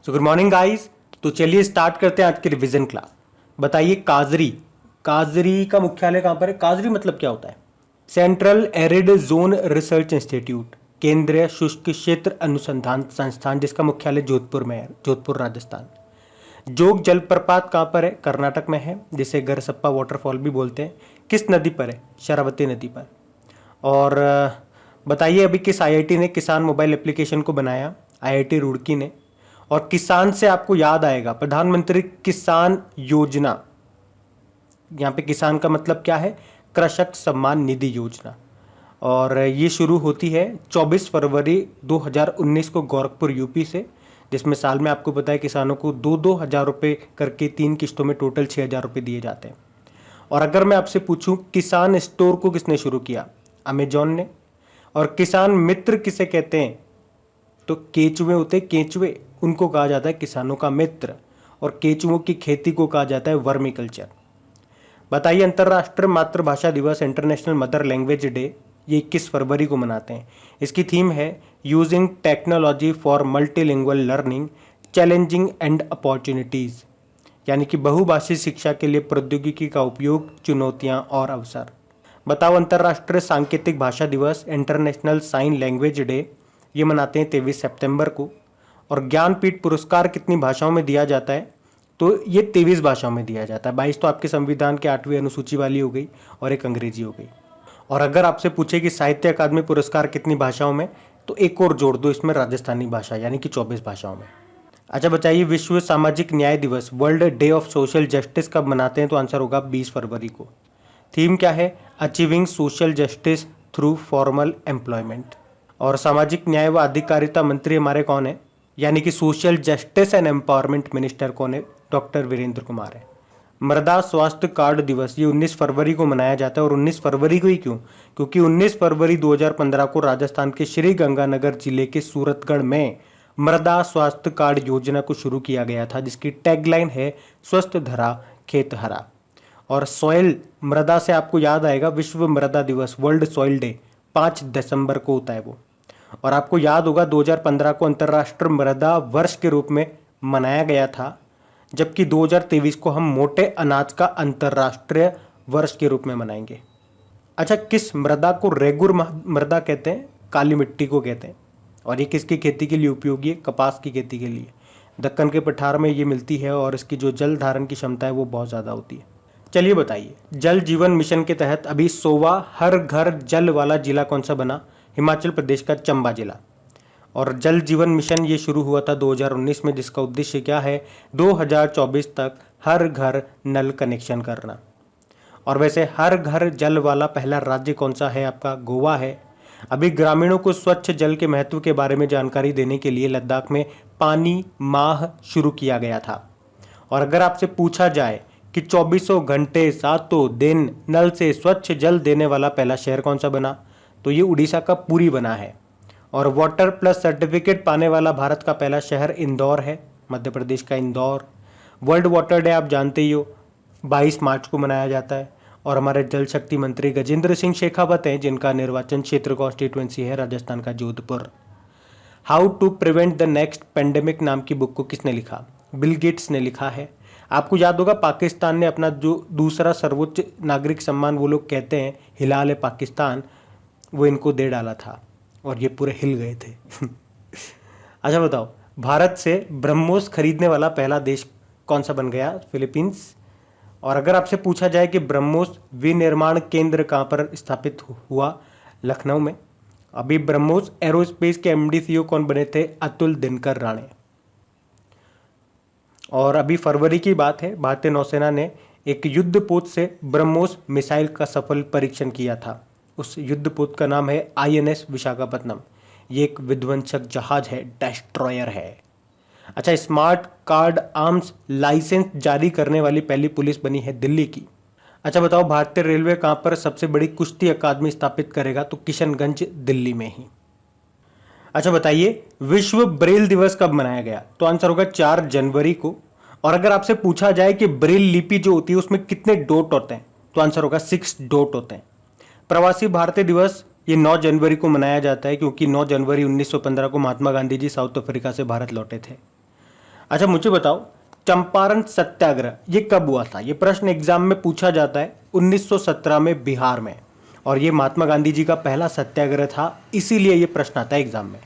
So good morning guys. तो चलिए start करते हैं आज की रिवीजन क्लास। बताइए काजरी, काजरी का मुख्यालय कहाँ पर है? काजरी मतलब क्या होता है? Central arid zone research institute, केंद्रीय शुष्क क्षेत्र अनुसंधान संस्थान, जिसका मुख्यालय जोधपुर में है, जोधपुर राजस्थान। जोग जलप्रपात कहाँ पर है? कर्नाटक में है, जिसे गरसप्पा वाटरफॉल भी बोलते हैं। किस नदी पर है? शरावती नदी पर। और बताइए अभी किस आईआईटी ने किसान मोबाइल एप्लीकेशन को बनाया? आईआईटी रुड़की ने। और किसान से आपको याद आएगा प्रधानमंत्री किसान योजना, यहाँ पे किसान का मतलब क्या है? कृषक सम्मान निधि योजना। और ये शुरू होती है 24 फरवरी 2019 को गोरखपुर यूपी से, जिसमें साल में आपको पता है किसानों को 2-2 हज़ार रुपये करके 3 किस्तों में टोटल 6 हज़ार रुपये दिए जाते हैं। और अगर मैं आपसे पूछूं किसान स्टोर को किसने शुरू किया? अमेजॉन ने। और किसान मित्र किसे कहते हैं? तो केचुए होते, केचुए उनको कहा जाता है किसानों का मित्र। और केचुओं की खेती को कहा जाता है वर्मी कल्चर। बताइए अंतर्राष्ट्रीय मातृभाषा दिवस, इंटरनेशनल मदर लैंग्वेज डे, ये 21 फरवरी को मनाते हैं। इसकी थीम है using technology for multilingual learning, challenging and opportunities, यानी कि बहुभाषी शिक्षा के लिए प्रौद्योगिकी का उपयोग, चुनौतियां और अवसर। बताओ अंतर्राष्ट्रीय सांकेतिक भाषा दिवस, इंटरनेशनल साइन लैंग्वेज डे, ये मनाते हैं 23 सितंबर को। और ज्ञानपीठ पुरस्कार कितनी भाषाओं में दिया जाता है? तो ये 23 भाषाओं में दिया जाता है। 22 तो आपके संविधान के 8वीं अनुसूची वाली हो गई और एक अंग्रेजी हो गई। और अगर आपसे पूछे कि साहित्य अकादमी पुरस्कार कितनी भाषाओं में, तो एक और जोड़ दो इसमें, राजस्थानी भाषा, यानी कि 24 भाषाओं में। अच्छा बताइए विश्व सामाजिक न्याय दिवस, world day of social justice, कब मनाते हैं? तो आंसर होगा 20 फरवरी को। थीम क्या है? Achieving social justice through formal employment. और सामाजिक न्याय व अधिकारिता मंत्री हमारे कौन है? यानी कि social justice and empowerment minister कौन है? डॉक्टर वीरेंद्र कुमार है। मृदा स्वास्थ्य कार्ड दिवस, ये 19 फरवरी को मनाया जाता है। और 19 फरवरी को ही क्यों? क्योंकि 19 फरवरी 2015 को राजस्थान के श्री गंगानगर जिले के सूरतगढ़ में मृदा स्वास्थ्य कार्ड योजना को शुरू किया गया था, जिसकी टैगलाइन है स्वस्थ धरा खेत हरा। और सॉइल, मृदा से आपको याद आएगा विश्व मृदा दिवस, वर्ल्ड सॉइल डे 5 दिसंबर को होता है वो। और आपको याद होगा 2015 को अंतर्राष्ट्रीय मृदा वर्ष के रूप में मनाया गया था, जबकि 2023 को हम मोटे अनाज का अंतर्राष्ट्रीय वर्ष के रूप में मनाएंगे। अच्छा, किस मृदा को रेगुर मृदा कहते हैं? काली मिट्टी को कहते हैं। और ये किसकी खेती के लिए उपयोगी है? कपास की खेती के लिए। दक्कन के पठार में ये मिलती है और इसकी जो जल धारण की क्षमता है वो बहुत ज़्यादा होती है। चलिए बताइए जल जीवन मिशन के तहत अभी 100वां हर घर जल वाला जिला कौन सा बना? हिमाचल प्रदेश का चंबा जिला। और जल जीवन मिशन ये शुरू हुआ था 2019 में, जिसका उद्देश्य क्या है? 2024 तक हर घर नल कनेक्शन करना। और वैसे हर घर जल वाला पहला राज्य कौन सा है? आपका गोवा है। अभी ग्रामीणों को स्वच्छ जल के महत्व के बारे में जानकारी देने के लिए लद्दाख में पानी माह शुरू किया गया था। और अगर आपसे पूछा जाए कि 24 घंटे 7 दिन नल से स्वच्छ जल देने वाला पहला शहर कौन सा बना? तो ये उड़ीसा का पुरी बना है। और वाटर प्लस सर्टिफिकेट पाने वाला भारत का पहला शहर इंदौर है, मध्य प्रदेश का इंदौर। वर्ल्ड वाटर डे आप जानते ही हो, 22 मार्च को मनाया जाता है। और हमारे जल शक्ति मंत्री गजेंद्र सिंह शेखावत हैं, जिनका निर्वाचन क्षेत्र कॉन्स्टिट्यूएंसी है राजस्थान का Jodhpur. How to prevent the next pandemic नाम की बुक को किसने लिखा? बिल गेट्स ने लिखा है। आपको याद होगा पाकिस्तान ने अपना जो दूसरा सर्वोच्च नागरिक सम्मान वो लोग कहते हैं हिलाल ए पाकिस्तान, वो इनको दे डाला था और ये पूरे हिल गए थे। अच्छा बताओ भारत से ब्रह्मोस खरीदने वाला पहला देश कौन सा बन गया? फिलीपींस। और अगर आपसे पूछा जाए कि ब्रह्मोस विनिर्माण केंद्र कहाँ पर स्थापित हुआ? लखनऊ में। अभी ब्रह्मोस एरोस्पेस के एमडी सीईओ कौन बने थे? अतुल दिनकर राणे। और अभी फरवरी की बात है, भारतीय नौसेना ने एक युद्धपोत से ब्रह्मोस मिसाइल का सफल परीक्षण किया था। उस युद्धपोत का नाम है आईएनएस विशाखापत्तनम। ये एक विध्वंसक जहाज है, डेस्ट्रॉयर है। अच्छा, स्मार्ट कार्ड आर्म्स लाइसेंस जारी करने वाली पहली पुलिस बनी है दिल्ली की। अच्छा बताओ भारतीय रेलवे कहाँ पर सबसे बड़ी कुश्ती अकादमी स्थापित करेगा? तो किशनगंज दिल्ली में ही। अच्छा बताइए विश्व ब्रेल दिवस कब मनाया गया? तो आंसर होगा 4 जनवरी को। और अगर आपसे पूछा जाए कि ब्रेल लिपि जो होती है उसमें कितने डॉट होते हैं? तो आंसर होगा 6 डॉट होते हैं। प्रवासी भारतीय दिवस ये 9 जनवरी को मनाया जाता है, क्योंकि 9 जनवरी 1915 को महात्मा गांधी जी साउथ अफ्रीका से भारत लौटे थे। अच्छा मुझे बताओ, चंपारण सत्याग्रह ये कब हुआ था? ये प्रश्न एग्जाम में पूछा जाता है 1917 में बिहार में, और ये महात्मा गांधी जी का पहला सत्याग्रह था, इसीलिए ये प्रश्न आता है एग्जाम में।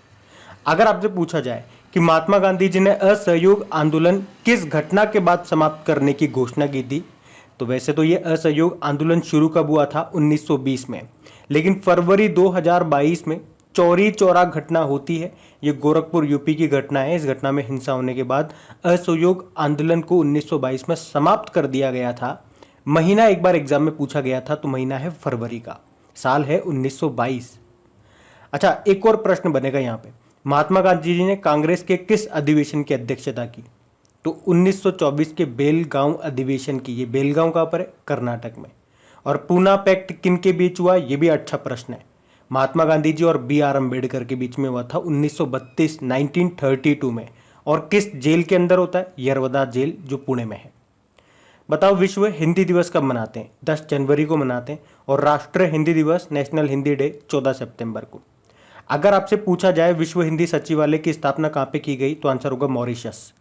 अगर आपसे पूछा जाए कि महात्मा गांधी जी ने असहयोग आंदोलन किस घटना के बाद समाप्त करने की घोषणा की थी, तो वैसे तो ये असहयोग आंदोलन शुरू कब हुआ था? 1920 में। लेकिन फरवरी 2022 में चौरी चौरा घटना होती है। ये गोरखपुर यूपी की घटना है। इस घटना में हिंसा होने के बाद असहयोग आंदोलन को 1922 में समाप्त कर दिया गया था। महीना एक बार एग्जाम में पूछा गया था, तो महीना है फरवरी का, साल है 1922। अच्छा, एक और प्रश्न बनेगा यहाँ पे, महात्मा गांधी जी ने कांग्रेस के किस अधिवेशन की अध्यक्षता की? तो 1924 के बेलगांव अधिवेशन की। ये बेलगांव कहाँ पर है? कर्नाटक में। और पूना पैक्ट किन के बीच हुआ? ये भी अच्छा प्रश्न है। महात्मा गांधी जी और बी आर अम्बेडकर के बीच में हुआ था 1932 में। और किस जेल के अंदर होता है? यरवदा जेल, जो पुणे में है। बताओ, विश्व हिंदी दिवस कब मनाते हैं? 10 जनवरी को मनाते हैं। और राष्ट्रीय हिंदी दिवस, नेशनल हिंदी डे, 14 सितंबर को। अगर आपसे पूछा जाए विश्व हिंदी सचिवालय की स्थापना कहाँ पे की गई, तो आंसर होगा मॉरिशस।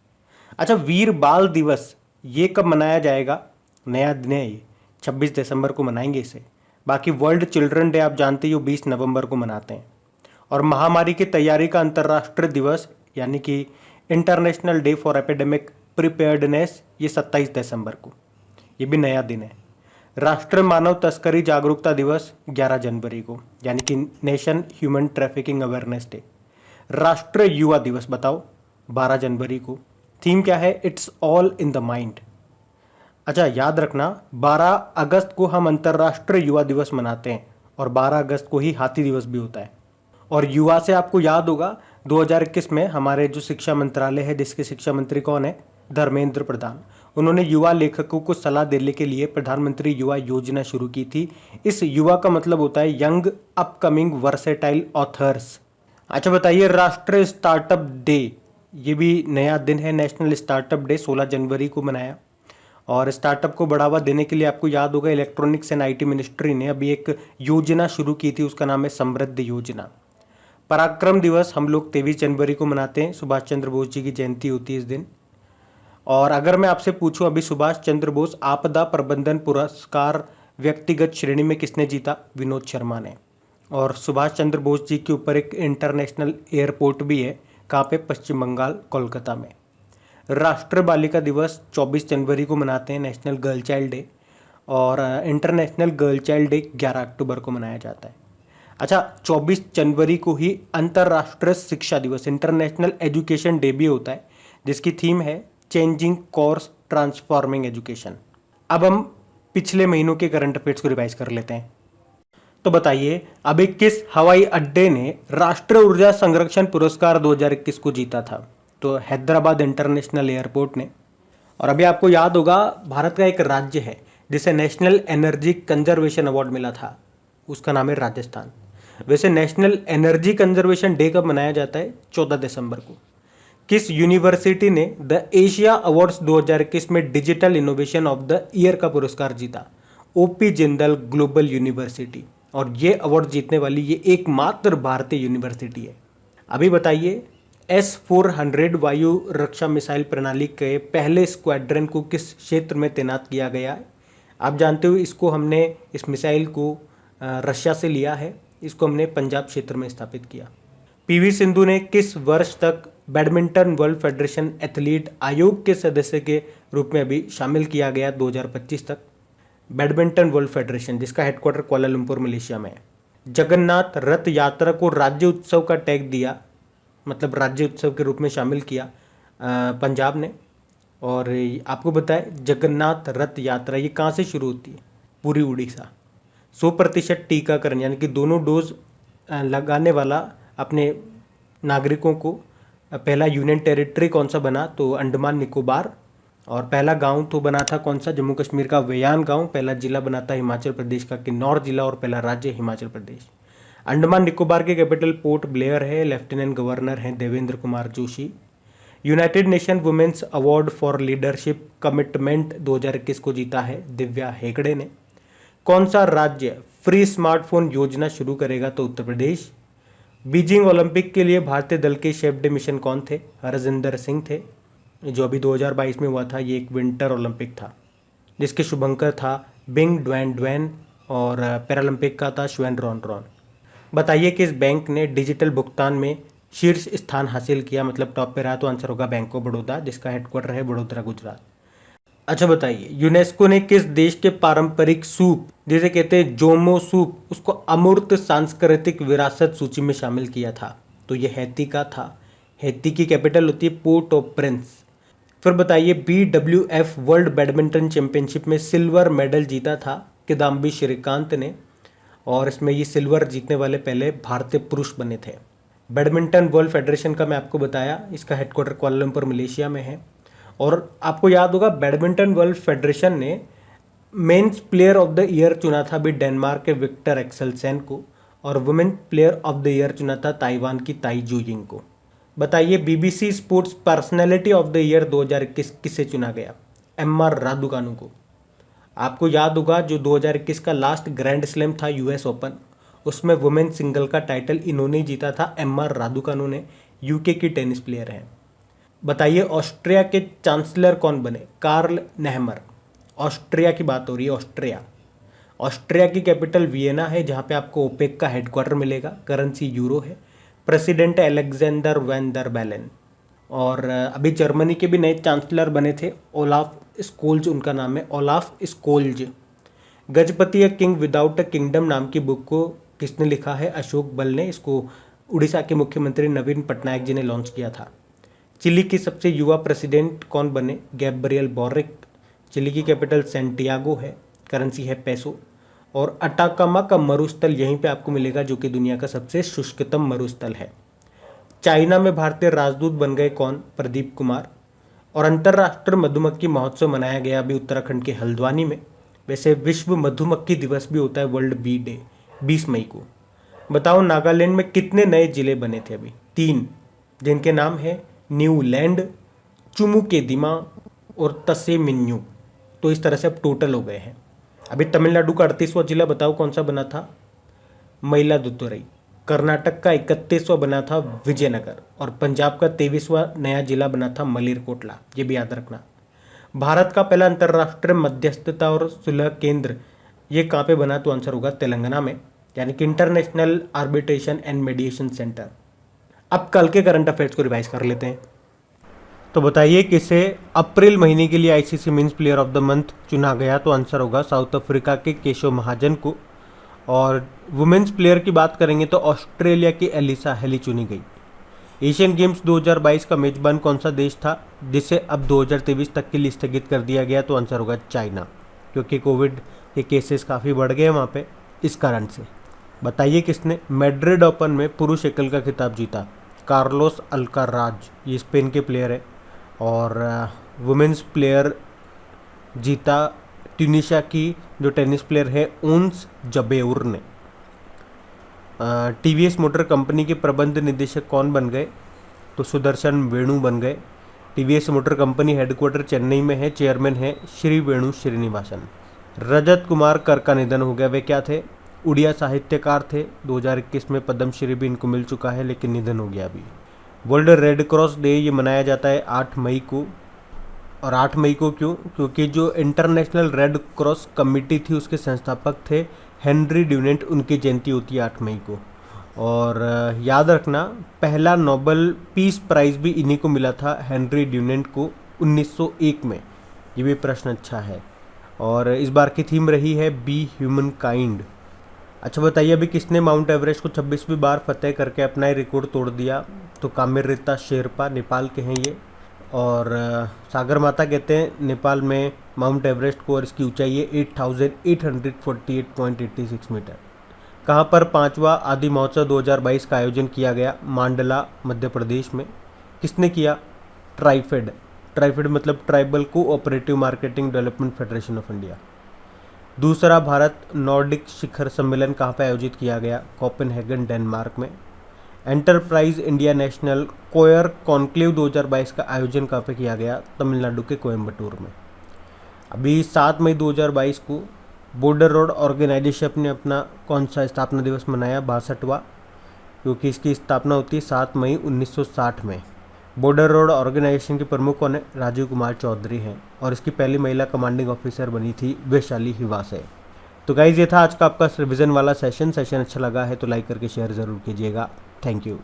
अच्छा, वीर बाल दिवस ये कब मनाया जाएगा? नया दिन है ये, 26 दिसंबर को मनाएंगे इसे। बाकी वर्ल्ड चिल्ड्रन डे आप जानते ही हो, 20 नवंबर को मनाते हैं। और महामारी की तैयारी का अंतर्राष्ट्रीय दिवस यानी कि international day for epidemic preparedness, ये 27 दिसंबर को, ये भी नया दिन है। राष्ट्रीय मानव तस्करी जागरूकता दिवस 11 जनवरी को, यानी कि nation human trafficking awareness day. राष्ट्रीय युवा दिवस बताओ, 12 जनवरी को। थीम क्या है? It's all in the mind. अच्छा, याद रखना, 12 अगस्त को हम अंतर्राष्ट्रीय युवा दिवस मनाते हैं, और 12 अगस्त को ही हाथी दिवस भी होता है। और युवा से आपको याद होगा 2021 में हमारे जो शिक्षा मंत्रालय है, जिसके शिक्षा मंत्री कौन है? धर्मेंद्र प्रधान। उन्होंने युवा लेखकों को सलाह देने के लिए प्रधानमंत्री युवा योजना शुरू की थी। इस युवा का मतलब होता है यंग अपकमिंग वर्सेटाइल ऑथर्स। अच्छा बताइए, राष्ट्रीय स्टार्टअप डे, ये भी नया दिन है। नेशनल स्टार्टअप डे 16 जनवरी को मनाया। और स्टार्टअप को बढ़ावा देने के लिए आपको याद होगा इलेक्ट्रॉनिक्स एंड आईटी मिनिस्ट्री ने अभी एक योजना शुरू की थी, उसका नाम है समृद्धि योजना। पराक्रम दिवस हम लोग 23 जनवरी को मनाते हैं। सुभाष चंद्र बोस जी की जयंती होती है इस दिन। और अगर मैं आपसे पूछूं, अभी सुभाष चंद्र बोस आपदा प्रबंधन पुरस्कार व्यक्तिगत श्रेणी में किसने जीता? विनोद शर्मा ने। और सुभाष चंद्र बोस जी के ऊपर एक इंटरनेशनल एयरपोर्ट भी है। कहाँ पे? पश्चिम बंगाल, कोलकाता में। राष्ट्रीय बालिका दिवस 24 जनवरी को मनाते हैं, नेशनल गर्ल चाइल्ड डे। और इंटरनेशनल गर्ल चाइल्ड डे 11 अक्टूबर को मनाया जाता है। अच्छा, 24 जनवरी को ही अंतर्राष्ट्रीय शिक्षा दिवस, इंटरनेशनल एजुकेशन डे भी होता है, जिसकी थीम है चेंजिंग कोर्स ट्रांसफॉर्मिंग एजुकेशन। अब हम पिछले महीनों के करंट अफेयर्स को रिवाइज कर लेते हैं। तो बताइए, अभी किस हवाई अड्डे ने राष्ट्रीय ऊर्जा संरक्षण पुरस्कार 2021 को जीता था? तो हैदराबाद इंटरनेशनल एयरपोर्ट ने। और अभी आपको याद होगा, भारत का एक राज्य है जिसे नेशनल एनर्जी कंजर्वेशन अवार्ड मिला था, उसका नाम है राजस्थान। वैसे नेशनल एनर्जी कंजर्वेशन डे कब मनाया जाता है? 14 दिसंबर को। किस यूनिवर्सिटी ने द एशिया अवार्ड्स 2021 में digital innovation of the year का पुरस्कार जीता? OP Jindal global university. और ये अवार्ड जीतने वाली ये एकमात्र भारतीय यूनिवर्सिटी है। अभी बताइए, S-400 वायु रक्षा मिसाइल प्रणाली के पहले स्क्वाड्रन को किस क्षेत्र में तैनात किया गया है? आप जानते हो, इसको हमने, इस मिसाइल को रशिया से लिया है। इसको हमने पंजाब क्षेत्र में स्थापित किया। पीवी सिंधु ने किस वर्ष तक बैडमिंटन वर्ल्ड फेडरेशन एथलीट आयोग के सदस्य के रूप में अभी शामिल किया गया? 2025 तक। बैडमिंटन वर्ल्ड फेडरेशन, जिसका हेडक्वार्टर कुआलालंपुर मलेशिया में है। जगन्नाथ रथ यात्रा को राज्य उत्सव का टैग दिया, मतलब राज्य उत्सव के रूप में शामिल किया पंजाब ने। और आपको बताएं, जगन्नाथ रथ यात्रा ये कहाँ से शुरू होती है? पूरी उड़ीसा। 100% टीकाकरण, यानी कि दोनों डोज लगाने वाला अपने नागरिकों को पहला यूनियन टेरिटरी कौन सा बना? तो अंडमान निकोबार। और पहला गांव तो बना था कौन सा? जम्मू कश्मीर का वेयान गांव। पहला जिला बना था हिमाचल प्रदेश का किन्नौर जिला। और पहला राज्य हिमाचल प्रदेश। अंडमान निकोबार के कैपिटल पोर्ट ब्लेयर है। लेफ्टिनेंट गवर्नर हैं Devendra Kumar Joshi. United Nation Women's award for leadership commitment 2021 को जीता है दिव्या हेगड़े ने। कौन सा राज्य फ्री स्मार्टफोन योजना शुरू करेगा? तो उत्तर प्रदेश। बीजिंग ओलंपिक के लिए भारतीय दल के शेफ डे मिशन कौन थे? हरजिंदर सिंह थे। जो अभी 2022 में हुआ था, ये एक विंटर ओलंपिक था जिसके शुभंकर था बिंग ड्वेन ड्वेन और पैरालंपिक का था श्वेन रॉन रॉन। बताइए कि इस बैंक ने डिजिटल भुगतान में शीर्ष स्थान हासिल किया, मतलब टॉप पे रहा, तो आंसर होगा बैंक ऑफ बड़ौदा, जिसका हेडक्वार्टर है बड़ोदरा, गुजरात। अच्छा बताइए, यूनेस्को ने किस देश के पारंपरिक सूप, जिसे कहते हैं जोमो सूप, उसको अमूर्त सांस्कृतिक विरासत सूची में शामिल किया था? तो ये हैती का था। हैती की कैपिटल होती है पोर्ट ऑफ प्रिंस। फिर बताइए, BWF वर्ल्ड बैडमिंटन चैंपियनशिप में सिल्वर मेडल जीता था किदाम्बी श्रीकांत ने, और इसमें ये सिल्वर जीतने वाले पहले भारतीय पुरुष बने थे। बैडमिंटन वर्ल्ड फेडरेशन का मैं आपको बताया, इसका हेडक्वार्टर कुआलालंपुर मलेशिया में है। और आपको याद होगा, बैडमिंटन वर्ल्ड फेडरेशन ने men's player of the year चुना था अभी डेनमार्क के विक्टर एक्सेलसेन को, और women player of the year चुना था ताइवान की ताई जू यिंग को। बताइए, BBC sports personality of the year 2021 किसे चुना गया? MR रादुकानु को। आपको याद होगा, जो 2021 का लास्ट ग्रैंड स्लैम था US ओपन, उसमें वुमेन सिंगल का टाइटल इन्होंने जीता था, MR रादुकानु ने। UK की टेनिस प्लेयर हैं। बताइए, ऑस्ट्रिया के चांसलर कौन बने? कार्ल नेहमर। ऑस्ट्रिया की बात हो रही है, ऑस्ट्रिया। ऑस्ट्रिया की कैपिटल वियना है, जहाँ पे आपको ओपेक का हेडक्वार्टर मिलेगा, करेंसी यूरो है। President Alexander van der Bellen. और अभी जर्मनी के भी नए चांसलर बने थे, ओलाफ स्कोल्ज उनका नाम है, Olaf Scholz. Gajapati a king without a kingdom नाम की बुक को किसने लिखा है? अशोक बल ने। इसको उड़ीसा के मुख्यमंत्री नवीन पटनायक जी ने लॉन्च किया था। चिली की सबसे युवा प्रेसिडेंट कौन बने? Gabriel boric. चिली की कैपिटल सैंटियागो है, करेंसी है पेसो। और अटाकामा का मरुस्थल यहीं पे आपको मिलेगा, जो कि दुनिया का सबसे शुष्कतम मरुस्थल है। चाइना में भारतीय राजदूत बन गए कौन? प्रदीप कुमार। और अंतर्राष्ट्रीय मधुमक्खी महोत्सव मनाया गया अभी उत्तराखंड के हल्द्वानी में। वैसे विश्व मधुमक्खी दिवस भी होता है, वर्ल्ड बी डे, 20 मई को। बताओ, नागालैंड में कितने नए जिले बने थे अभी? 3, जिनके नाम है न्यूलैंड, चुमुकेदिमा और तसेमिन्यू। तो इस तरह से अब टोटल हो गए हैं। अभी तमिलनाडु का 38वां जिला बताओ कौन सा बना था? मयिलादुथुरई। कर्नाटक का 31वां बना था विजयनगर। और पंजाब का 23वां नया जिला बना था मलेरकोटला, ये भी याद रखना। भारत का पहला अंतर्राष्ट्रीय मध्यस्थता और सुलह केंद्र ये कहाँ पे बना? तो आंसर होगा तेलंगाना में, यानी कि international arbitration and mediation centre. अब कल के करंट अफेयर्स को रिवाइज कर लेते हैं। तो बताइए, किसे अप्रैल महीने के लिए ICC men's player of the month चुना गया? तो आंसर होगा साउथ अफ्रीका के केशव महाजन को। और वुमेन्स प्लेयर की बात करेंगे तो ऑस्ट्रेलिया की एलिसा हेली चुनी गई। एशियन गेम्स 2022 का मेजबान कौन सा देश था, जिसे अब 2023 तक के लिए स्थगित कर दिया गया? तो आंसर होगा चाइना, क्योंकि कोविड के केसेस काफ़ी बढ़ गए वहाँ पे, इस कारण से। बताइए, किसने मैड्रिड ओपन में पुरुष एकल का खिताब जीता? कार्लोस अल्काराज, ये स्पेन के प्लेयर है। और वुमेन्स प्लेयर जीता ट्यूनीशिया की जो टेनिस प्लेयर है ओंस जबेउर ने। TVS मोटर कंपनी के प्रबंध निदेशक कौन बन गए? तो सुदर्शन वेणु बन गए। TVS motor company headquarter Chennai में है, चेयरमैन है श्री वेणु श्रीनिवासन। रजत कुमार कर का निधन हो गया। वे क्या थे? उड़िया साहित्यकार थे। 2021 में पद्मश्री भी इनको मिल चुका है, लेकिन निधन हो गया अभी। वर्ल्ड रेड क्रॉस डे ये मनाया जाता है 8 मई को। और 8 मई को क्यों? क्योंकि जो इंटरनेशनल रेड क्रॉस कमेटी थी उसके संस्थापक थे हेनरी ड्यूनेंट, उनकी जयंती होती है 8 मई को। और याद रखना, पहला नोबेल पीस प्राइज़ भी इन्हीं को मिला था, हेनरी ड्यूनेंट को, 1901 में। ये भी प्रश्न अच्छा है। और इस बार की थीम रही है बी ह्यूमन काइंड। अच्छा बताइए, अभी किसने माउंट एवरेस्ट को 26वीं बार फतेह करके अपना ही रिकॉर्ड तोड़ दिया? तो कामिरिता शेरपा, नेपाल के हैं ये। और सागर माता कहते हैं नेपाल में माउंट एवरेस्ट को, और इसकी ऊंचाई है 8848.86 मीटर। कहाँ पर 5वां आदि महोत्सव 2022 का आयोजन किया गया? मांडला, मध्य प्रदेश में। किसने किया? ट्राइफेड। ट्राइफेड मतलब tribal cooperative marketing development federation of India. दूसरा भारत नॉर्डिक शिखर सम्मेलन कहाँ पर आयोजित किया गया? कोपेनहेगन, डेनमार्क में। एंटरप्राइज इंडिया नेशनल कोयर कॉन्क्लेव 2022 का आयोजन कहाँ पे किया गया? तमिलनाडु के कोयम्बटूर में। अभी 7 मई 2022 को बॉर्डर रोड ऑर्गेनाइजेशन ने अपना कौन सा स्थापना दिवस मनाया? 62वां, क्योंकि इसकी स्थापना होती है 7 मई 1960 में। बॉर्डर रोड ऑर्गेनाइजेशन के प्रमुख कौन है? राजीव कुमार चौधरी हैं और इसकी पहली महिला कमांडिंग ऑफिसर बनी थी वैशाली हिवा से। तो गाइज ये था आज का आपका रिवीजन वाला सेशन अच्छा लगा है तो लाइक करके शेयर ज़रूर कीजिएगा। Thank you.